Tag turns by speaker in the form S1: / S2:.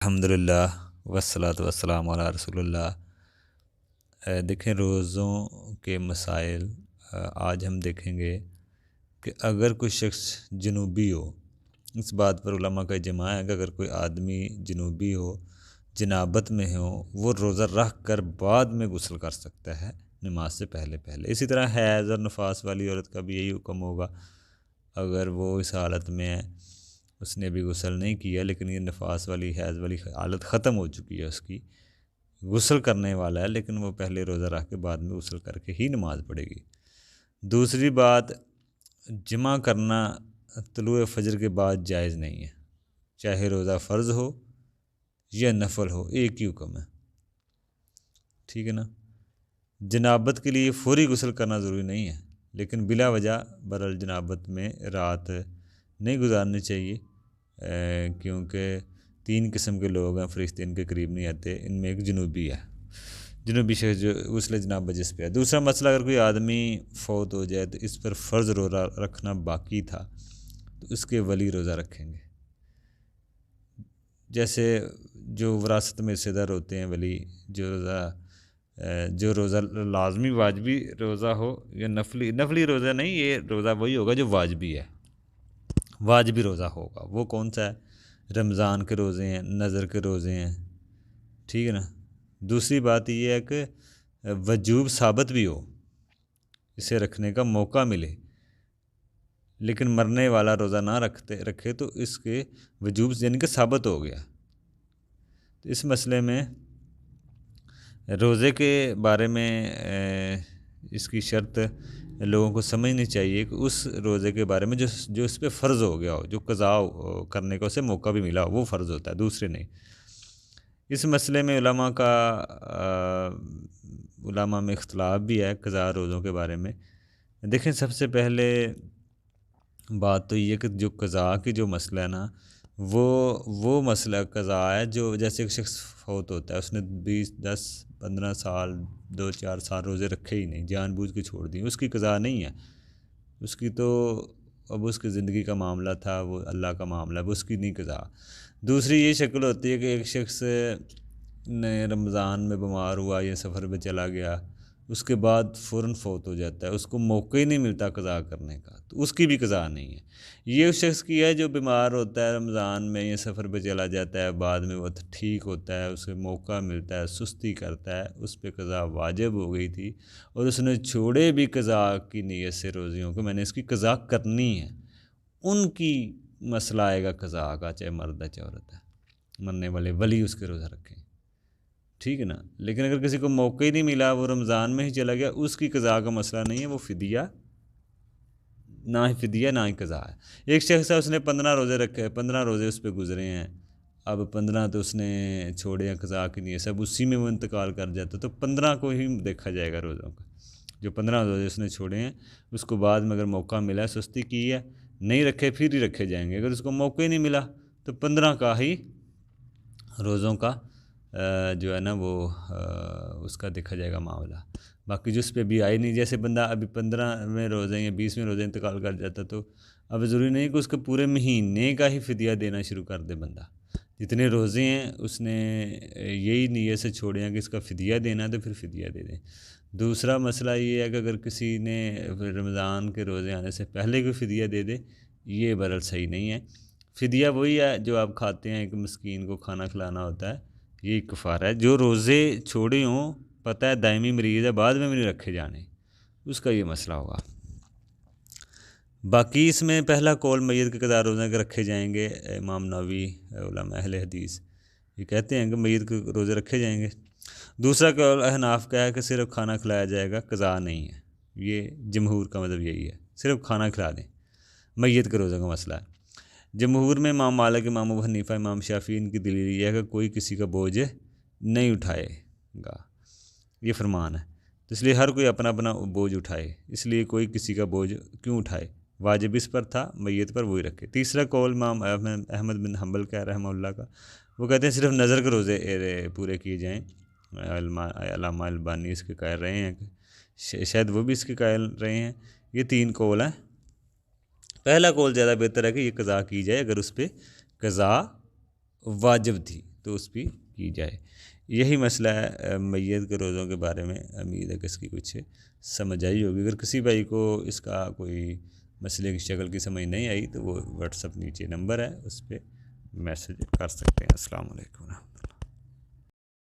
S1: अल्हम्दुलिल्लाह वस्सलातु वस्सलामु अला रसूलिल्लाह। देखें रोज़ों के मसाइल। आज हम देखेंगे कि अगर कोई शख्स जुनूबी हो, इस बात पर उलमा का इजमा है कि अगर कोई आदमी जुनूबी हो, जनाबत में हो, वो रोज़ा रख कर बाद में गुस्ल कर सकता है नमाज से पहले पहले। इसी तरह हैज़ और नफास वाली औरत का भी यही हुक्म होगा। अगर वो इस हालत में है, उसने अभी गुस्ल नहीं किया, लेकिन ये नफास वाली हैज़ वाली हालत ख़त्म हो चुकी है, उसकी गुस्ल करने वाला है, लेकिन वो पहले रोज़ा रख के बाद में गुस्ल करके ही नमाज़ पढ़ेगी। दूसरी बात, जमा करना तुलुए फ़जर के बाद जायज़ नहीं है, चाहे रोज़ा फ़र्ज़ हो या नफल हो, एक ही हुक्म है। ठीक है ना। जनाबत के लिए फ़ौरी गुस्ल करना ज़रूरी नहीं है, लेकिन बिला वजह बरल जनाबत में रात नहीं गुजारनी चाहिए, क्योंकि तीन किस्म के लोग हैं फरिश्ते इनके करीब नहीं आते। इनमें एक जुनूबी है, जुनूबी शख्स जो गुस्ल जनाबत जिस पे है। दूसरा मसला, अगर कोई आदमी फ़ौत हो जाए तो इस पर फ़र्ज़ रोज़ा रखना बाकी था तो उसके वली रोज़ा रखेंगे। जैसे जो विरासत में हिस्सेदार होते हैं वली, जो रोज़ा लाजमी वाजबी रोज़ा हो या नफली रोज़ा नहीं, ये रोज़ा वही होगा जो वाजबी है, वाजबी रोज़ा होगा। वो कौन सा है? रमज़ान के रोज़े हैं, नज़र के रोज़े हैं। ठीक है ना। दूसरी बात ये है कि वजूब साबित भी हो, इसे रखने का मौका मिले, लेकिन मरने वाला रोज़ा ना रखे तो इसके वजूब यानी कि साबित हो गया। तो इस मसले में रोज़े के बारे में इसकी शर्त लोगों को समझनी चाहिए कि उस रोज़े के बारे में जो इस पर फ़र्ज़ हो गया हो, जो कज़ा करने का उसे मौका भी मिला हो, वो फ़र्ज़ होता है, दूसरे नहीं। इस मसले में उलमा में इख्तलाफ भी है कज़ा रोज़ों के बारे में। देखें, सबसे पहले बात तो ये कि जो कज़ा की जो मसला है ना, वो मसला कज़ा है जो जैसे एक शख्स फौत होता है, उसने 20, 10, 15 साल 2, 4 साल रोज़े रखे ही नहीं, जानबूझ के छोड़ दिए, उसकी कज़ा नहीं है। उसकी तो अब उसकी ज़िंदगी का मामला था, वो अल्लाह का मामला है, वो उसकी नहीं कज़ा। दूसरी ये शक्ल होती है कि एक शख्स ने रमज़ान में बीमार हुआ या सफ़र पे चला गया, उसके बाद फ़ौरन फ़ौत हो जाता है, उसको मौका ही नहीं मिलता कज़ा करने का, तो उसकी भी कज़ा नहीं है। ये उस शख्स की है जो बीमार होता है रमज़ान में या सफ़र पे चला जाता है, बाद में वो ठीक होता है, उसे मौका मिलता है, सुस्ती करता है, उस पर कज़ा वाजिब हो गई थी और उसने छोड़े भी कज़ा की नीयत से रोज़ियों को, मैंने इसकी कज़ा करनी है, उनकी मसला आएगा कज़ा का, चाहे मर्द है चाहे औरत है, मरने वाले वली उसके रोज़ा रखें। ठीक है ना। लेकिन अगर किसी को मौका ही नहीं मिला, वो रमज़ान में ही चला गया, उसकी कज़ा का मसला नहीं है, वो फ़िदिया, ना ही फ़िदिया ना ही कज़ा है। एक शख्स है, उसने 15 रोज़े रखे, 15 रोज़े उस पर गुजरे हैं, अब 15 तो उसने छोड़े हैं कज़ा की नहीं है, सब उसी में वो इंतकाल कर जाता, तो 15 को ही देखा जाएगा रोज़ों का। जो 15 रोज़े उसने छोड़े हैं, उसको बाद में अगर मौका मिला है, सुस्ती की है, नहीं रखे फिर ही रखे जाएंगे। अगर उसको मौका ही नहीं मिला तो 15 का ही रोज़ों का जो है ना वो उसका देखा जाएगा मामला। बाकी जिस पे भी आई नहीं, जैसे बंदा अभी 15वें रोज़े या 20वें रोज़े इंतकाल कर जाता, तो अब ज़रूरी नहीं कि उसके पूरे महीने का ही फ़िदिया देना शुरू कर दे बंदा। जितने रोज़े हैं उसने यही नीयत से छोड़े हैं कि इसका फ़िदिया देना है, तो फिर फ़िदिया दे दें। दूसरा मसला ये है कि अगर किसी ने रमज़ान के रोज़े आने से पहले कोई फ़िदिया दे दे, ये बहरहाल सही नहीं है। फ़िदिया वही है जो आप खाते हैं, एक मस्कीन को खाना खिलाना होता है, ये कफ़ारा है। जो रोज़े छोड़े हों, पता है दायमी मरीज़ है, बाद में भी नहीं रखे जाने, उसका ये मसला होगा। बाकी इसमें पहला कौल मैयत के कज़ा रोज़े के रखे जाएंगे। इमाम नववी उलमा अहले हदीस ये कहते हैं कि मैयत के रोज़े रखे जाएंगे। दूसरा कौल अहनाफ का है कि सिर्फ खाना खिलाया जाएगा, कज़ा नहीं है। ये जमहूर का मतलब यही है, सिर्फ खाना खिला दें, मैयत के रोज़े का मसला है। जमहूर में इमाम मालिक, इमाम अबू हनीफ़ा, इमाम शाफ़ी, इनकी दलील ये है कि कोई किसी का बोझ नहीं उठाएगा, ये फरमान है, तो इसलिए हर कोई अपना अपना बोझ उठाए, इसलिए कोई किसी का बोझ क्यों उठाए, वाजिब इस पर था, मैयत पर वही रखे। तीसरा कौल इमाम अहमद बिन हम्बल का रहमहुल्लाह का, वो कहते हैं सिर्फ नज़र के रोज़े पूरे किए जाएँ। अल्लामा अलबानी इसके कायल रहे हैं, शायद वो भी इसके कायल रहे हैं। ये 3 कौल हैं। पहला कौल ज़्यादा बेहतर है कि ये कज़ा की जाए अगर उस पर कज़ा वाजिब थी, तो उस पर की जाए। यही मसला है मैयत के रोज़ों के बारे में। उम्मीद है कि इसकी कुछ समझ आई होगी। अगर किसी भाई को इसका कोई मसले की शक्ल की समझ नहीं आई तो वो व्हाट्सअप नीचे नंबर है, उस पर मैसेज कर सकते हैं। अस्सलाम वालेकुम।